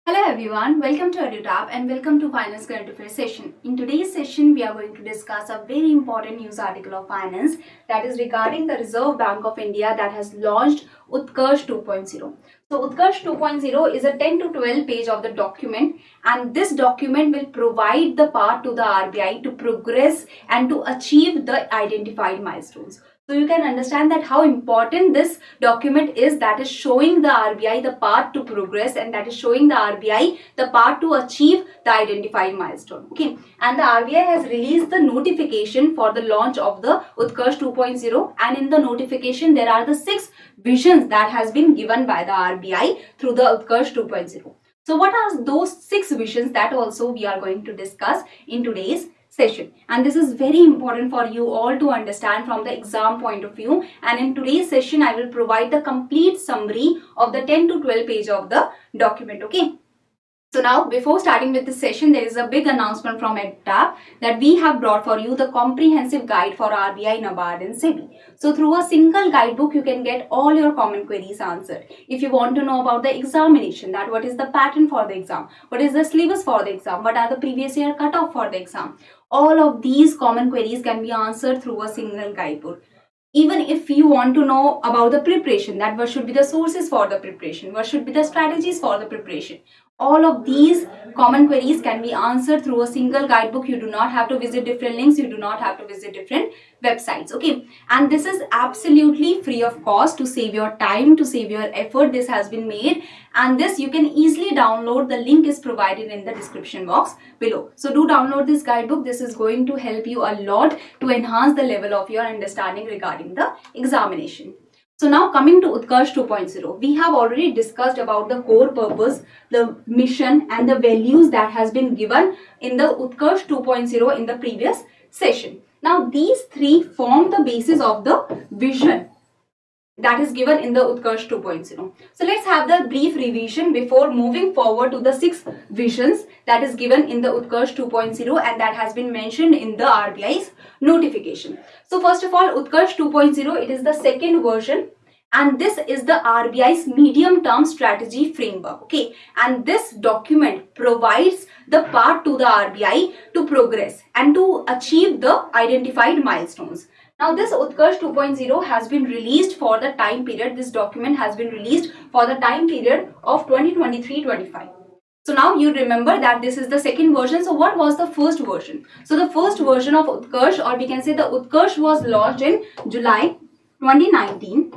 Hello everyone, welcome to EduTap and welcome to Finance Current Affairs session. In today's session, we are going to discuss a very important news article of finance that is regarding the Reserve Bank of India that has launched Utkarsh 2.0. So Utkarsh 2.0 is a 10 to 12 page of the document, and this document will provide the path to the RBI to progress and to achieve the identified milestones. So you can understand that how important this document is, that is showing the RBI the path to progress and that is showing the RBI the path to achieve the identified milestone. Okay, and the RBI has released the notification for the launch of the Utkarsh 2.0, and in the notification there are the 6 visions that has been given by the RBI through the Utkarsh 2.0. So what are those 6 visions? That also we are going to discuss in today's session, and this is very important for you all to understand from the exam point of view. And in today's session I will provide the complete summary of the 10 to 12 page of the document. Okay, so now before starting with this session, there is a big announcement from EduTap that we have brought for you the comprehensive guide for RBI, NABARD and SEBI. So through a single guidebook you can get all your common queries answered. If you want to know about the examination, that what is the pattern for the exam, what is the syllabus for the exam, what are the previous year cutoff for the exam, all of these common queries can be answered through a single guidebook. Even if you want to know about the preparation, that what should be the sources for the preparation, what should be the strategies for the preparation, all of these common queries can be answered through a single guidebook. You do not have to visit different links, you do not have to visit different websites. Okay, and this is absolutely free of cost. To save your time, to save your effort, this has been made, and this you can easily download. The link is provided in the description box below. So do download this guidebook. This is going to help you a lot to enhance the level of your understanding regarding the examination. So now coming to Utkarsh 2.0, we have already discussed about the core purpose, the mission and the values that has been given in the Utkarsh 2.0 in the previous session. Now these 3 form the basis of the vision that is given in the Utkarsh 2.0. So let's have the brief revision before moving forward to the 6 visions that is given in the Utkarsh 2.0 and that has been mentioned in the RBI's notification. So first of all, Utkarsh 2.0, it is the second version, and this is the RBI's medium term strategy framework. Okay, and this document provides the path to the RBI to progress and to achieve the identified milestones. Now this Utkarsh 2.0 has been released for the time period, this document has been released for the time period of 2023-25. So now you remember that this is the second version. So what was the first version? So the first version of Utkarsh, or we can say the Utkarsh, was launched in July 2019.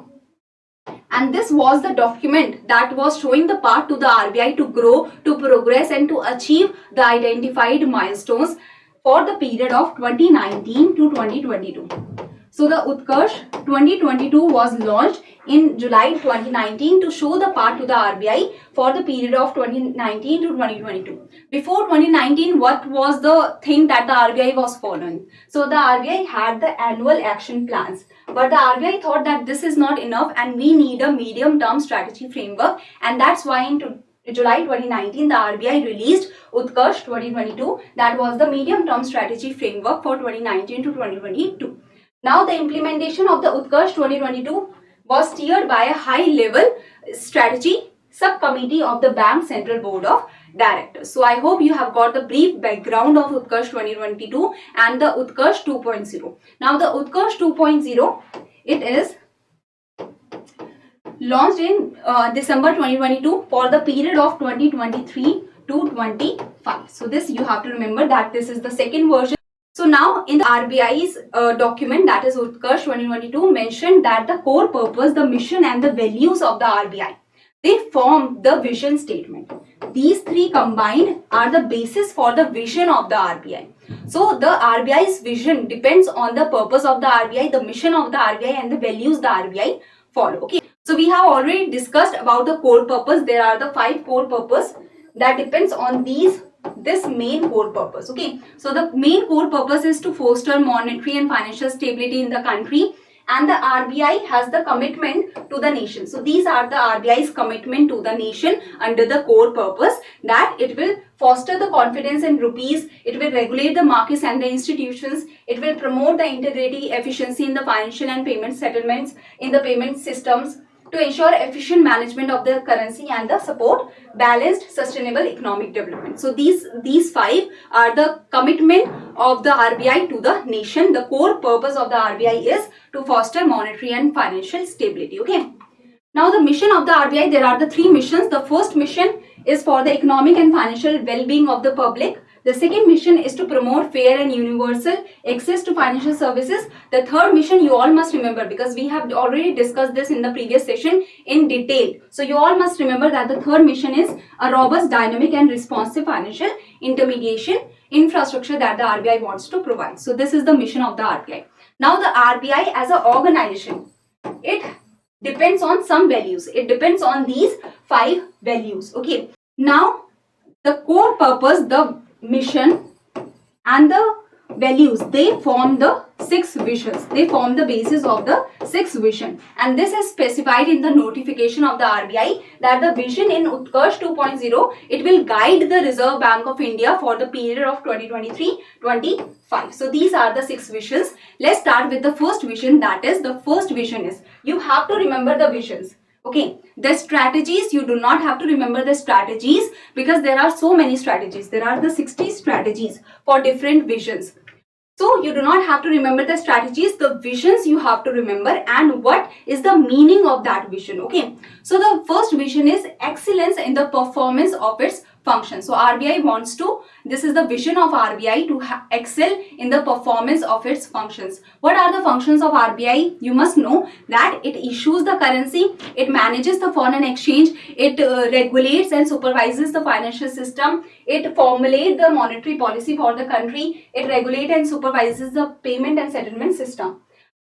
And this was the document that was showing the path to the RBI to grow, to progress and to achieve the identified milestones for the period of 2019 to 2022. So the Utkarsh 2022 was launched in July 2019 to show the path to the RBI for the period of 2019 to 2022. Before 2019, what was the thing that the RBI was following? So the RBI had the annual action plans, but the RBI thought that this is not enough and we need a medium-term strategy framework, and that's why in July 2019, the RBI released Utkarsh 2022. That was the medium-term strategy framework for 2019 to 2022. Now the implementation of the Utkarsh 2022 was steered by a high-level strategy subcommittee of the Bank Central Board of Directors. So I hope you have got the brief background of Utkarsh 2022 and the Utkarsh 2.0. Now the Utkarsh 2.0, it is launched in December 2022 for the period of 2023 to 25. So this you have to remember that this is the second version. So now in the RBI's document, that is Utkarsh 2022, mentioned that the core purpose, the mission and the values of the RBI, they form the vision statement. These 3 combined are the basis for the vision of the RBI. So the RBI's vision depends on the purpose of the RBI, the mission of the RBI and the values the RBI follow. Okay, so we have already discussed about the core purpose. There are the 5 core purpose that depends on this main core purpose. Okay, so the main core purpose is to foster monetary and financial stability in the country, and the RBI has the commitment to the nation. So these are the RBI's commitment to the nation under the core purpose, that it will foster the confidence in rupees, it will regulate the markets and the institutions, it will promote the integrity, efficiency in the financial and payment settlements in the payment systems, to ensure efficient management of the currency and the support balanced sustainable economic development. So these five are the commitment of the RBI to the nation. The core purpose of the RBI is to foster monetary and financial stability. Okay. Now the mission of the RBI, there are the three missions. The first mission is for the economic and financial well-being of the public. The second mission is to promote fair and universal access to financial services. The third mission you all must remember, because we have already discussed this in the previous session in detail. So you all must remember that the third mission is a robust, dynamic and responsive financial intermediation infrastructure that the RBI wants to provide. So this is the mission of the RBI. Now the RBI as an organization, it depends on some values. It depends on these five values. Okay. Now the core purpose, the mission and the values, they form the six visions. They form the basis of the six vision, and this is specified in the notification of the RBI that the vision in Utkarsh 2.0, it will guide the Reserve Bank of India for the period of 2023-25. So these are the six visions. Let's start with the first vision. That is, the first vision is, you have to remember the visions. Okay, the strategies, you do not have to remember the strategies because there are so many strategies. There are the 60 strategies for different visions. So you do not have to remember the strategies, the visions you have to remember and what is the meaning of that vision. Okay, so the first vision is excellence in the performance of its function. So RBI wants to, this is the vision of RBI, to excel in the performance of its functions. What are the functions of RBI? You must know that it issues the currency, it manages the foreign exchange, it regulates and supervises the financial system, it formulates the monetary policy for the country, it regulates and supervises the payment and settlement system.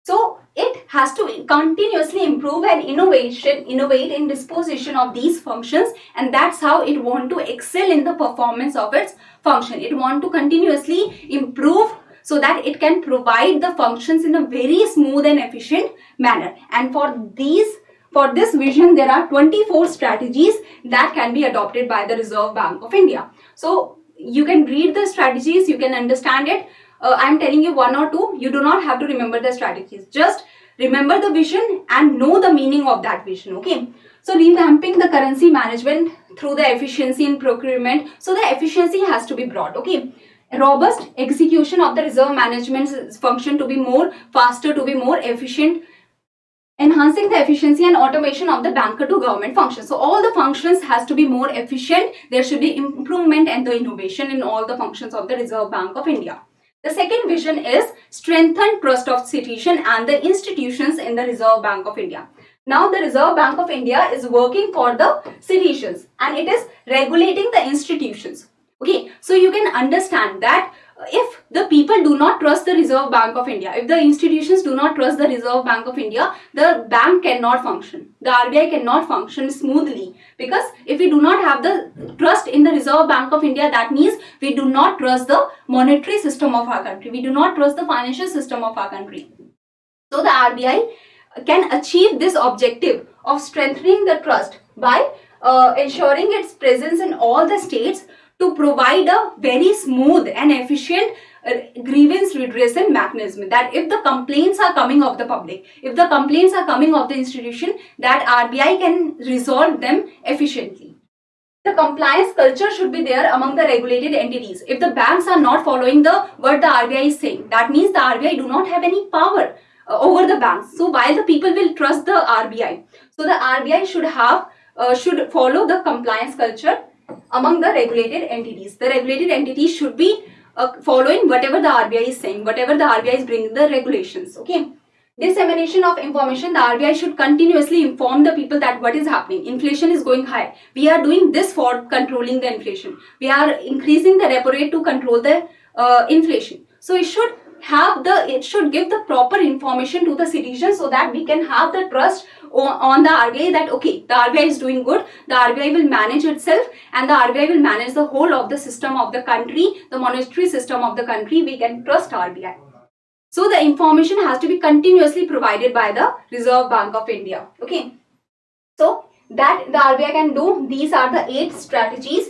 So it has to continuously improve and innovate in disposition of these functions, and that's how it want to excel in the performance of its function. It want to continuously improve so that it can provide the functions in a very smooth and efficient manner. And for this vision, there are 24 strategies that can be adopted by the Reserve Bank of India. So you can read the strategies, you can understand it. I am telling you one or two. You do not have to remember the strategies. Just remember the vision and know the meaning of that vision. Okay. So revamping the currency management through the efficiency in procurement. So the efficiency has to be brought. Okay. Robust execution of the reserve management function to be more faster, to be more efficient. Enhancing the efficiency and automation of the banker to government functions. So all the functions has to be more efficient. There should be improvement and the innovation in all the functions of the Reserve Bank of India. The second vision is strengthen trust of citizens and the institutions in the Reserve Bank of India. Now the Reserve Bank of India is working for the citizens and it is regulating the institutions. Okay, so you can understand that if the people do not trust the Reserve Bank of India, if the institutions do not trust the Reserve Bank of India, the bank cannot function. The RBI cannot function smoothly, because if we do not have the trust in the Reserve Bank of India, that means we do not trust the monetary system of our country. We do not trust the financial system of our country. So the RBI can achieve this objective of strengthening the trust by ensuring its presence in all the states to provide a very smooth and efficient grievance redressal mechanism, that if the complaints are coming of the public, if the complaints are coming of the institution, that RBI can resolve them efficiently. The compliance culture should be there among the regulated entities. If the banks are not following what the RBI is saying, that means the RBI do not have any power over the banks. So while the people will trust the RBI, so the RBI should follow the compliance culture among the regulated entities. The regulated entities should be following whatever the RBI is saying, whatever the RBI is bringing the regulations. Okay. Dissemination of information. The RBI should continuously inform the people that what is happening. Inflation is going high. We are doing this for controlling the inflation. We are increasing the repo rate to control the inflation. So it should give the proper information to the citizens so that we can have the trust on the RBI that okay, the RBI is doing good, the RBI will manage itself and the RBI will manage the whole of the system of the country, the monetary system of the country. We can trust RBI. So the information has to be continuously provided by the Reserve Bank of India. Okay. So that the RBI can do, these are the 8 strategies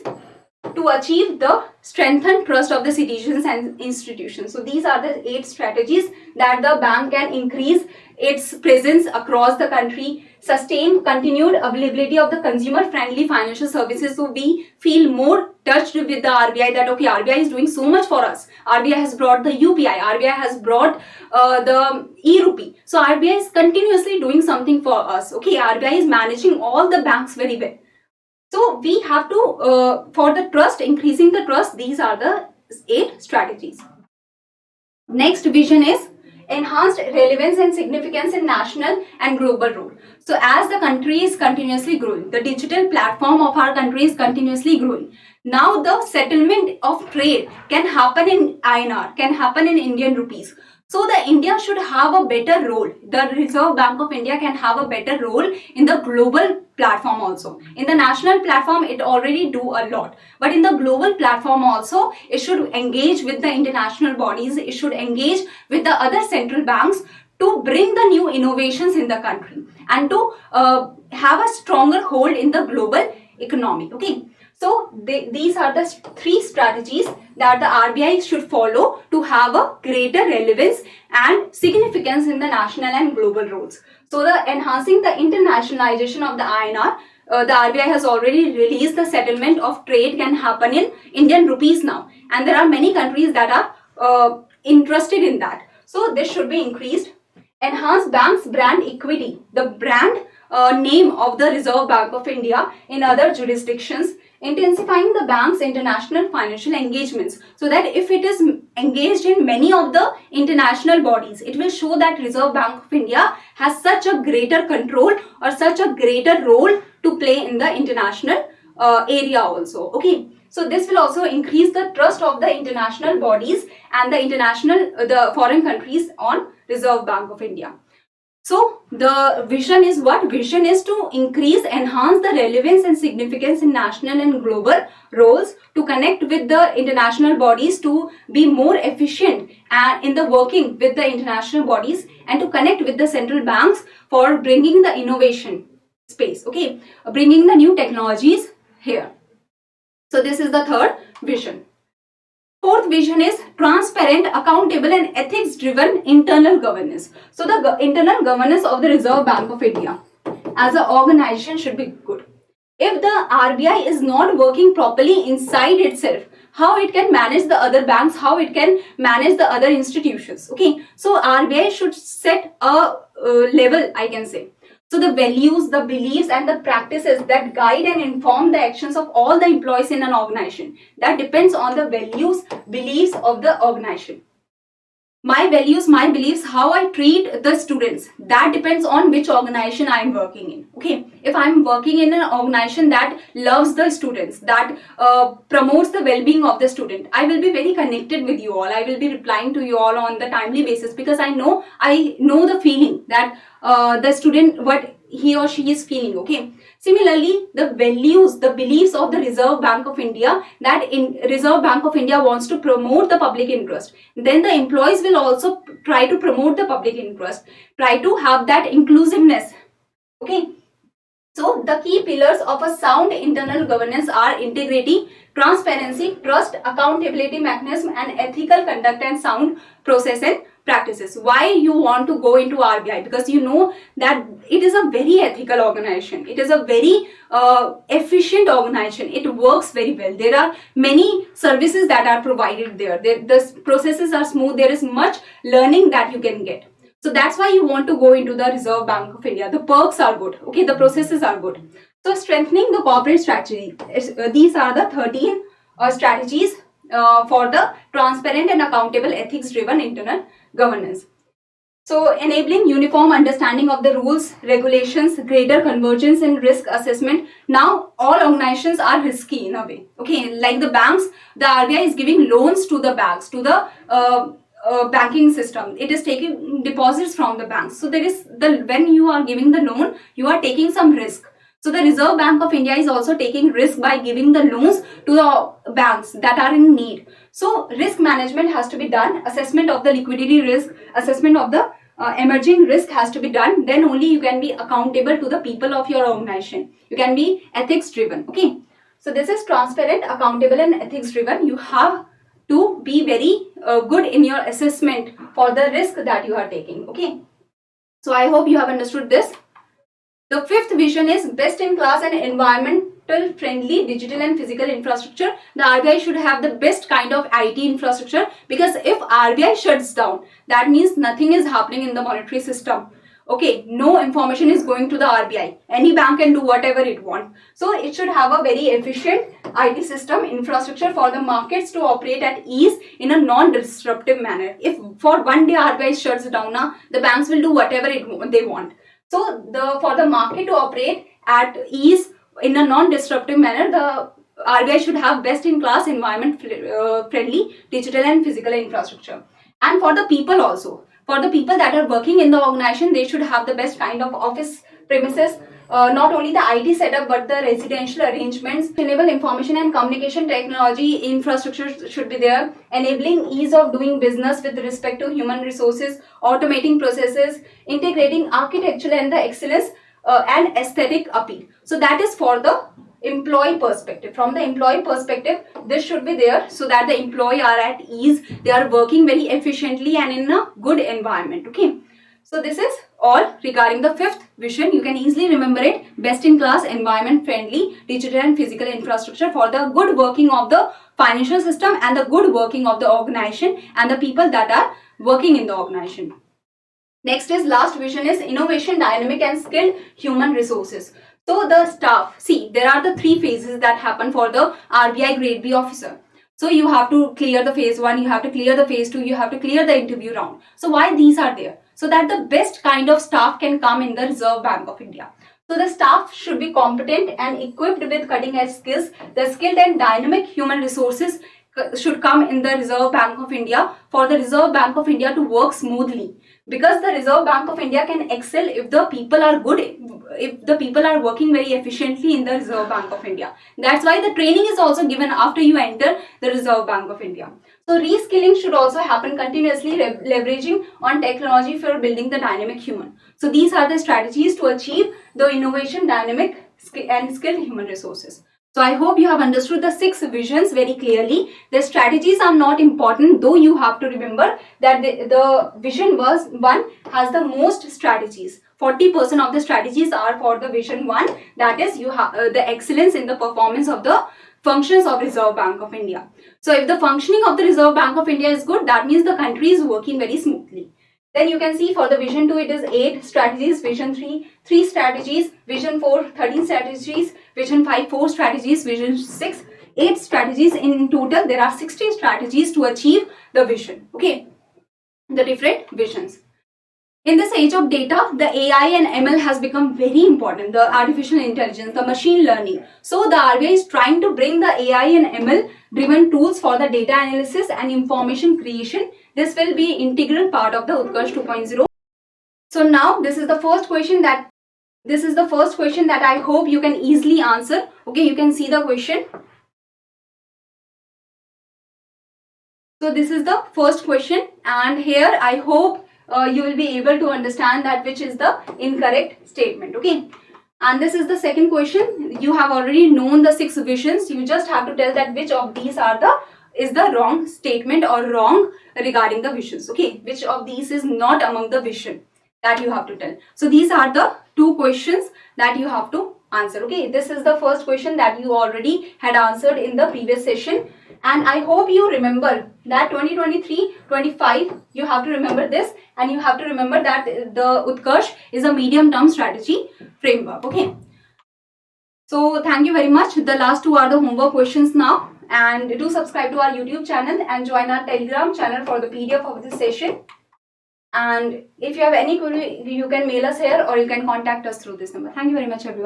to achieve the strengthened trust of the citizens and institutions. So these are the 8 strategies that the bank can increase its presence across the country, sustain continued availability of the consumer friendly financial services. So we feel more touched with the RBI that okay, RBI is doing so much for us. RBI has brought the UPI, RBI has brought the e-rupee. So RBI is continuously doing something for us. Okay, RBI is managing all the banks very well. So we have to, for the trust, increasing the trust, these are the 8 strategies. Next vision is enhanced relevance and significance in national and global role. So as the country is continuously growing, the digital platform of our country is continuously growing. Now the settlement of trade can happen in INR, can happen in Indian rupees. So the India should have a better role. The Reserve Bank of India can have a better role in the global platform also. In the national platform, it already do a lot. But in the global platform also, it should engage with the international bodies. It should engage with the other central banks to bring the new innovations in the country and to have a stronger hold in the global economy. Okay. So these are the 3 strategies that the RBI should follow to have a greater relevance and significance in the national and global roles. So the enhancing the internationalization of the INR, the RBI has already released the settlement of trade can happen in Indian rupees now, and there are many countries that are interested in that. So this should be increased. Enhance bank's brand equity, the brand name of the Reserve Bank of India in other jurisdictions. Intensifying the bank's international financial engagements, so that if it is engaged in many of the international bodies, it will show that Reserve Bank of India has such a greater control or such a greater role to play in the international area also. Okay, so this will also increase the trust of the international bodies and the foreign countries on Reserve Bank of India. So the vision is what? Vision is to increase, enhance the relevance and significance in national and global roles, to connect with the international bodies, to be more efficient in the working with the international bodies, and to connect with the central banks for bringing the innovation space. Okay, bringing the new technologies here. So this is the 3rd vision. 4th vision is transparent, accountable and ethics driven internal governance. So the internal governance of the Reserve Bank of India as an organization should be good. If the RBI is not working properly inside itself, how it can manage the other banks, how it can manage the other institutions. Okay, so RBI should set a level, I can say. So the values, the beliefs and the practices that guide and inform the actions of all the employees in an organization, that depends on the values, beliefs of the organization. My values, my beliefs, how I treat the students, that depends on which organization I am working in. Okay, if I am working in an organization that loves the students, that promotes the well-being of the student, I will be very connected with you all. I will be replying to you all on the timely basis, because I know the feeling that the student, what he or she is feeling. Okay, similarly, the values, the beliefs of the Reserve Bank of India, that in Reserve Bank of India wants to promote the public interest, then the employees will also try to promote the public interest, try to have that inclusiveness. Okay, so the key pillars of a sound internal governance are integrity, transparency, trust, accountability mechanism and ethical conduct and sound process and practices. Why you want to go into RBI? Because you know that it is a very ethical organization. It is a very efficient organization. It works very well. There are many services that are provided there. The processes are smooth. There is much learning that you can get. So that's why you want to go into the Reserve Bank of India. The perks are good. Okay, the processes are good. So strengthening the corporate strategy. These are the 13 strategies for the transparent and accountable ethics driven internal governance. So enabling uniform understanding of the rules, regulations, greater convergence in risk assessment. Now all organizations are risky in a way. Okay, like the banks, the RBI is giving loans to the banks, to the banking system. It is taking deposits from the banks. So there is when you are giving the loan, you are taking some risk. So the Reserve Bank of India is also taking risk by giving the loans to the banks that are in need. So risk management has to be done. Assessment of the liquidity risk, assessment of the emerging risk has to be done. Then only you can be accountable to the people of your organization. You can be ethics driven. Okay. So this is transparent, accountable and ethics driven. You have to be very good in your assessment for the risk that you are taking. Okay. So I hope you have understood this. The fifth vision is best in class and environmental friendly digital and physical infrastructure. The RBI should have the best kind of IT infrastructure, because if RBI shuts down, that means nothing is happening in the monetary system. Okay, no information is going to the RBI. Any bank can do whatever it wants. So it should have a very efficient IT system infrastructure for the markets to operate at ease in a non-disruptive manner. If for one day RBI shuts down, the banks will do whatever they want. So for the market to operate at ease in a non-disruptive manner, the RBI should have best-in-class environment-friendly digital and physical infrastructure. And for the people also, for the people that are working in the organization, they should have the best kind of office premises, not only the IT setup but the residential arrangements. Enable information and communication technology infrastructure should be there, enabling ease of doing business with respect to human resources, automating processes, integrating architectural and the excellence and aesthetic appeal. So that is for the employee perspective. From the employee perspective, this should be there so that the employee are at ease, they are working very efficiently and in a good environment. Okay, so this is all regarding the fifth vision. You can easily remember it: best in class, environment friendly digital and physical infrastructure for the good working of the financial system and the good working of the organization and the people that are working in the organization. Next is last vision is innovation, dynamic and skilled human resources. So the staff, see, there are the three phases that happen for the RBI Grade B officer. So you have to clear the phase 1, you have to clear the phase 2, you have to clear the interview round. So why these are there? So that the best kind of staff can come in the Reserve Bank of India. So the staff should be competent and equipped with cutting edge skills. The skilled and dynamic human resources should come in the Reserve Bank of India for the Reserve Bank of India to work smoothly. Because the Reserve Bank of India can excel if the people are good, if the people are working very efficiently in the Reserve Bank of India. That's why the training is also given after you enter the Reserve Bank of India. So reskilling should also happen continuously, leveraging on technology for building the dynamic human. So these are the strategies to achieve the innovation, dynamic and skilled human resources. So I hope you have understood the 6 visions very clearly. The strategies are not important, though you have to remember that the vision 1 has the most strategies. 40% of the strategies are for the vision 1, that is you have the excellence in the performance of the functions of Reserve Bank of India. So if the functioning of the Reserve Bank of India is good, that means the country is working very smoothly. Then you can see for the vision 2 it is 8 strategies, vision 3 3 strategies, vision 4 13 strategies, vision 5 4 strategies, vision 6 8 strategies. In total there are 16 strategies to achieve the vision. Okay, the different visions. In this age of data, the AI and ML has become very important, the artificial intelligence, the machine learning. So the RBI is trying to bring the AI and ML driven tools for the data analysis and information creation. This will be integral part of the Utkarsh 2.0. So now this is the first question that I hope you can easily answer. Okay, you can see the question. So this is the first question, and here I hope you will be able to understand that which is the incorrect statement. Okay, and this is the second question. You have already known the 6 visions. You just have to tell that which of these is the wrong statement or wrong regarding the visions. Okay, which of these is not among the vision, that you have to tell. So these are the 2 questions that you have to answer. Okay, this is the first question that you already had answered in the previous session, and I hope you remember that 2023-25 you have to remember this, and you have to remember that the Utkarsh is a medium term strategy framework. Okay, so thank you very much. The last 2 are the homework questions now, and do subscribe to our YouTube channel and join our Telegram channel for the PDF of this session. And if you have any query, you can mail us here or you can contact us through this number. Thank you very much, everyone.